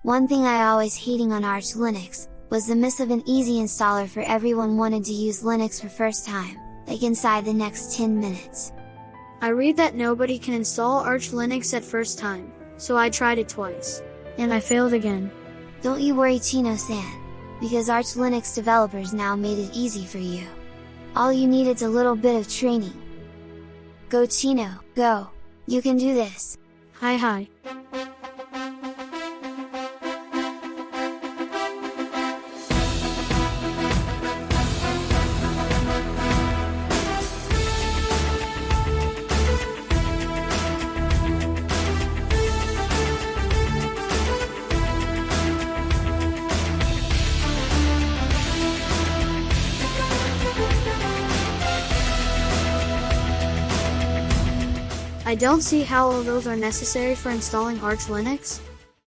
One thing I always hating on Arch Linux, was the miss of an easy installer for everyone wanted to use Linux for first time, like inside the next 10 minutes. I read that nobody can install Arch Linux at first time, so I tried it twice. And I failed again. Don't you worry Chino-san, because Arch Linux developers now made it easy for you. All you need is a little bit of training. Go Chino, go! You can do this! Hi. I don't see how all those are necessary for installing Arch Linux.